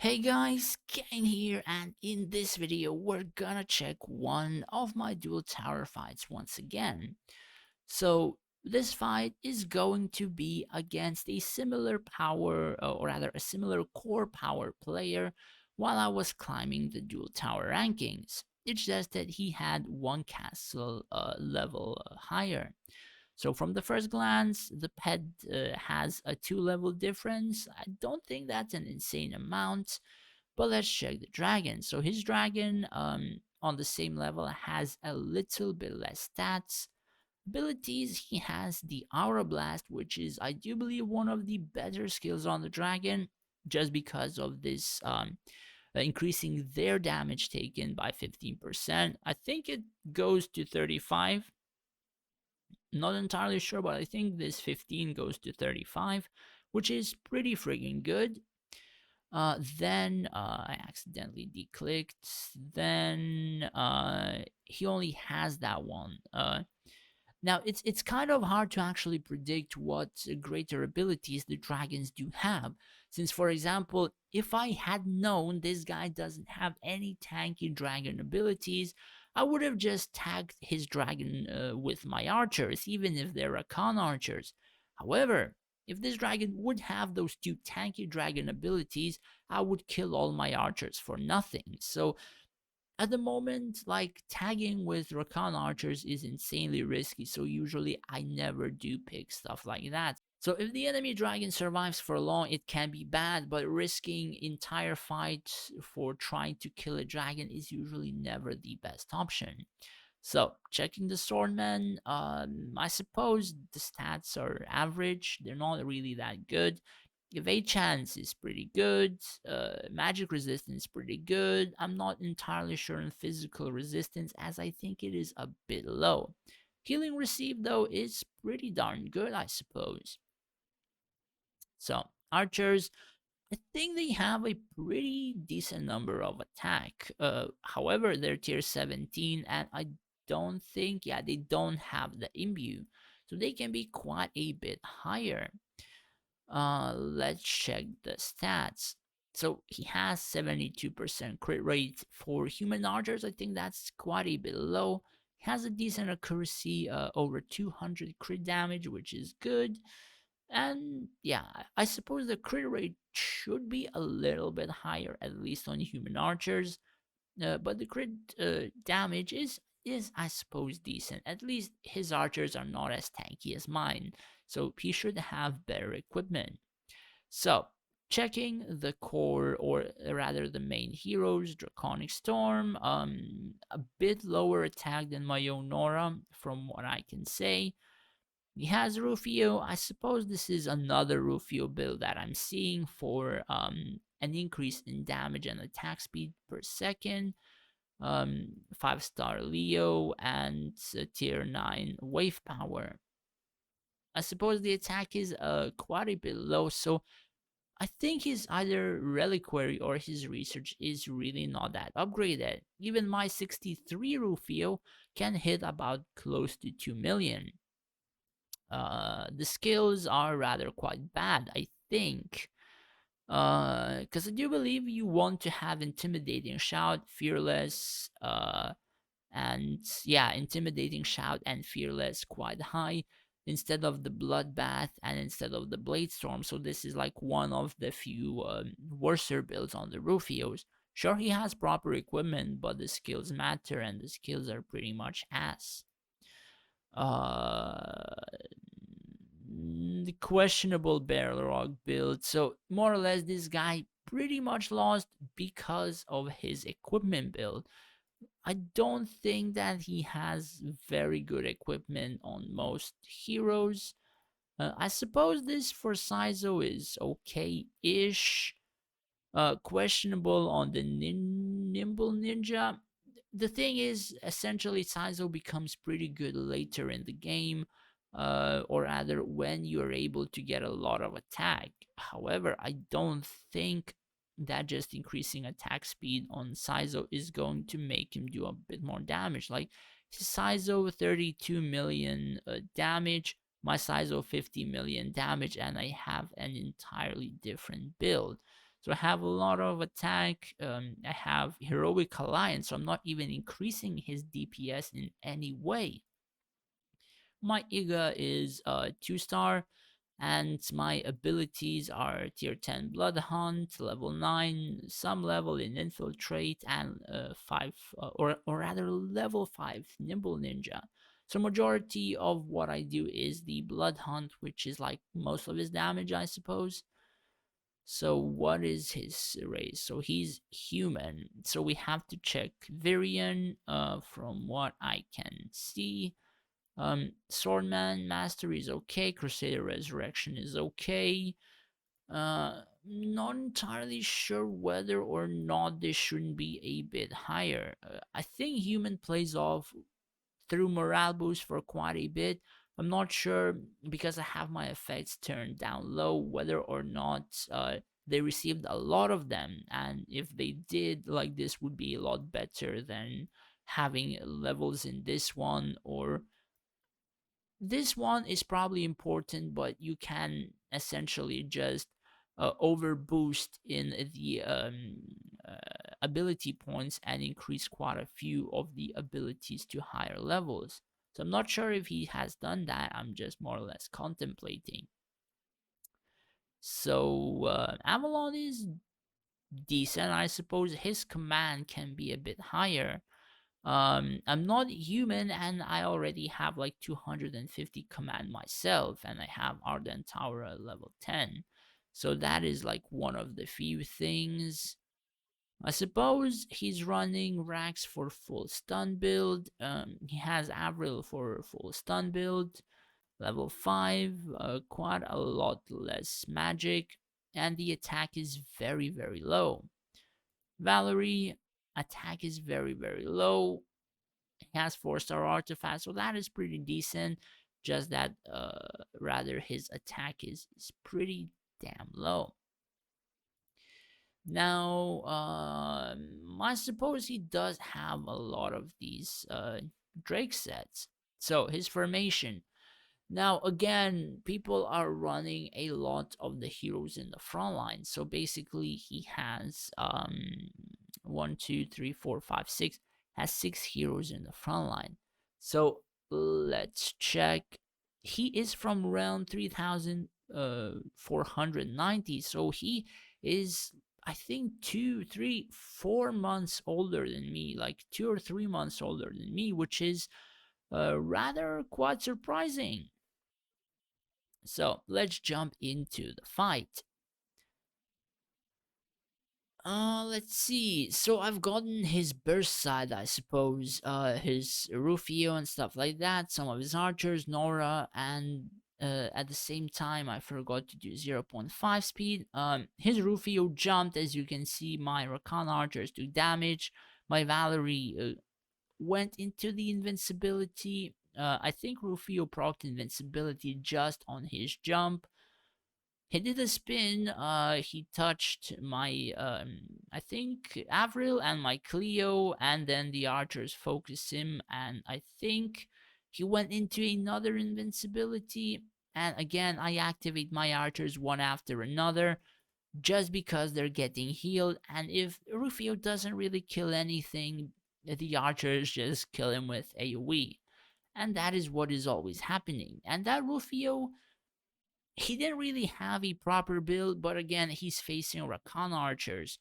Hey guys, Kane here, and in this video we're gonna check one of my dual tower fights once again. So this fight is going to be against a similar power, or rather a similar core power player while I was climbing the dual tower rankings. It's just that he had one castle level higher. So from the first glance, the pet has a 2 level difference. I don't think that's an insane amount, but let's check the dragon. So his dragon on the same level has a little bit less stats. Abilities, he has the Aura Blast, which is I do believe one of the better skills on the dragon, just because of this increasing their damage taken by 15%. I think it goes to 35. Not entirely sure, but I think this 15 goes to 35, which is pretty friggin' good. Then I accidentally declicked. Then he only has that one. Now it's kind of hard to actually predict what greater abilities the dragons do have. Since, for example, if I had known this guy doesn't have any tanky dragon abilities, I would have just tagged his dragon with my archers, even if they're Rakan archers. However, if this dragon would have those two tanky dragon abilities, I would kill all my archers for nothing. So at the moment, like tagging with Rakan archers is insanely risky, so usually I never do pick stuff like that. So if the enemy dragon survives for long, it can be bad, but risking entire fights for trying to kill a dragon is usually never the best option. So checking the swordman, I suppose the stats are average. They're not really that good. Evade chance is pretty good. Magic resistance is pretty good. I'm not entirely sure on physical resistance, as I think it is a bit low. Healing received though is pretty darn good, I suppose. So archers, I think they have a pretty decent number of attack. However, they're tier 17, and I don't think, yeah, they don't have the imbue, so they can be quite a bit higher. Let's check the stats. So he has 72% crit rate for human archers. I think that's quite a bit low. He has a decent accuracy, over 200 crit damage, which is good. And yeah, I suppose the crit rate should be a little bit higher, at least on human archers. But the crit damage is I suppose decent. At least his archers are not as tanky as mine, so he should have better equipment. So checking the core, or rather the main heroes, Draconic Storm, a bit lower attack than my own Nora, from what I can say. He has Rufio. I suppose this is another Rufio build that I'm seeing for an increase in damage and attack speed per second. 5-star Leo and tier 9 wave power. I suppose the attack is quite a bit low, so I think his either reliquary or his research is really not that upgraded. Even my 63 Rufio can hit about close to 2 million. The skills are rather quite bad, I think. Because I do believe you want to have Intimidating Shout, Fearless, and yeah, Intimidating Shout and Fearless quite high instead of the Bloodbath and instead of the Blade Storm. So this is like one of the few worser builds on the Rufios. Sure, he has proper equipment, but the skills matter, and the skills are pretty much ass. Uh, the questionable barrel rock build. So more or less, this guy pretty much lost because of his equipment build. I don't think that he has very good equipment on most heroes. I suppose this for Saizo is okay-ish. Questionable on the Nimble Ninja. The thing is, essentially, Saizo becomes pretty good later in the game, or rather, when you're able to get a lot of attack. However, I don't think that just increasing attack speed on Saizo is going to make him do a bit more damage. Like, Saizo 32 million damage, my Saizo 50 million damage, and I have an entirely different build. So I have a lot of attack. I have heroic alliance, so I'm not even increasing his DPS in any way. My IGA is 2 star, and my abilities are tier 10 Blood Hunt, level 9, some level in Infiltrate, and 5, or rather level 5 Nimble Ninja. So majority of what I do is the Blood Hunt, which is like most of his damage, I suppose. So what is his race? So he's human. So we have to check Virion. From what I can see, Swordman Mastery is okay. Crusader Resurrection is okay. Not entirely sure whether or not this shouldn't be a bit higher. I think human plays off through morale boost for quite a bit. I'm not sure because I have my effects turned down low whether or not they received a lot of them, and if they did, like this would be a lot better than having levels in this one. Or this one is probably important, but you can essentially just over boost in the uh, ability points and increase quite a few of the abilities to higher levels. So I'm not sure if he has done that. I'm just more or less contemplating. So Avalon is decent. I suppose his command can be a bit higher. I'm not human, and I already have like 250 command myself, and I have Ardent Tower at level 10. So that is like one of the few things. I suppose he's running Rax for full stun build. He has Avril for full stun build, level 5, quite a lot less magic, and the attack is very, very low. Valerie, attack is very, very low. He has 4-star artifacts, so that is pretty decent. Just that, rather, his attack is pretty damn low. Now, I suppose he does have a lot of these Drake sets. So his formation. Now, again, people are running a lot of the heroes in the front line. So basically, he has one, two, three, four, five, six, has 6 heroes in the front line. So let's check. He is from round 3490. So he is, I think, 2, 3, 4 months older than me, like 2 or 3 months older than me, which is rather quite surprising. So let's jump into the fight. Let's see. So I've gotten his burst side, I suppose. His Rufio and stuff like that. Some of his archers, Nora, and at the same time, I forgot to do 0.5 speed. His Rufio jumped, as you can see. My Rakan archers took damage. My Valerie went into the invincibility. I think Rufio procced invincibility just on his jump. He did a spin. He touched my, I think, Avril and my Cleo, and then the archers focused him, and I think he went into another invincibility. And again, I activate my archers one after another just because they're getting healed. And if Rufio doesn't really kill anything, the archers just kill him with AoE. And that is what is always happening. And that Rufio, he didn't really have a proper build, but again, he's facing Rakan archers.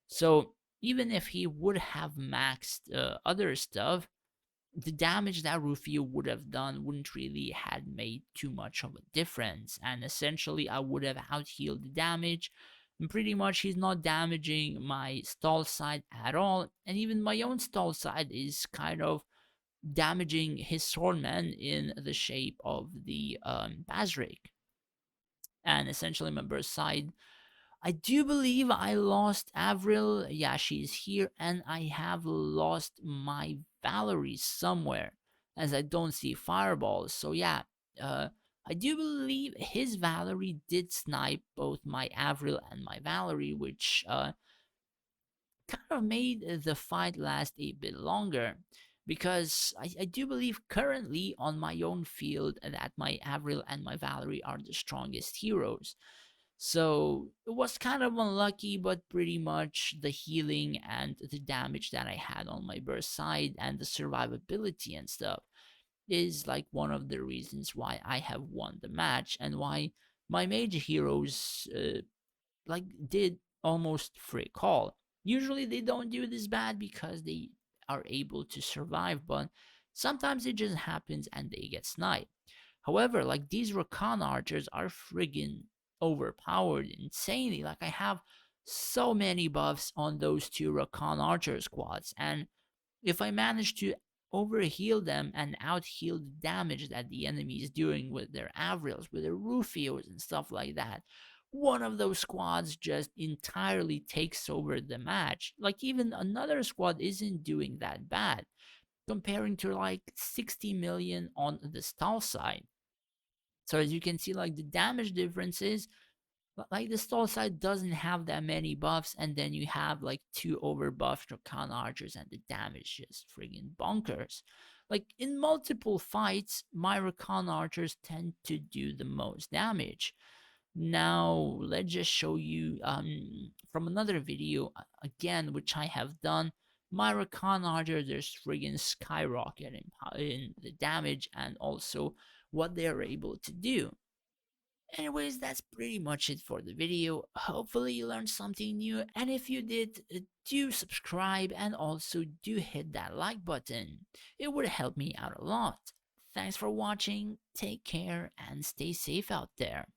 So even if he would have maxed other stuff, the damage that Rufio would have done wouldn't really had made too much of a difference. And essentially, I would have out healed the damage. And pretty much, he's not damaging my stall side at all. And even my own stall side is kind of damaging his swordman in the shape of the Basric. And essentially, my burst side, I do believe I lost Avril. Yeah, she's here, and I have lost my Valerie somewhere, as I don't see fireballs. So yeah, uh, I do believe his Valerie did snipe both my Avril and my Valerie, which kind of made the fight last a bit longer. Because I do believe currently on my own field that my Avril and my Valerie are the strongest heroes. So it was kind of unlucky, but pretty much the healing and the damage that I had on my burst side and the survivability and stuff is like one of the reasons why I have won the match and why my major heroes like did almost free call. Usually they don't do this bad because they are able to survive, but sometimes it just happens and they get sniped. However, like these Rakan archers are friggin' overpowered insanely. Like I have so many buffs on those two Rakan archer squads, and if I manage to overheal them and outheal the damage that the enemy is doing with their Avrils, with their Rufios and stuff like that, one of those squads just entirely takes over the match. Like even another squad isn't doing that bad, comparing to like 60 million on the stall side. So as you can see, like the damage differences, like the stall side doesn't have that many buffs, and then you have like two overbuffed Rakan archers, and the damage is friggin' bonkers. Like in multiple fights, my Rakan archers tend to do the most damage. Now let's just show you from another video again, which I have done. My Rakan archers are friggin' skyrocket in the damage and also what they are able to do. Anyways, that's pretty much it for the video. Hopefully you learned something new, and if you did, do subscribe and also do hit that like button. It would help me out a lot. Thanks for watching, take care, and stay safe out there.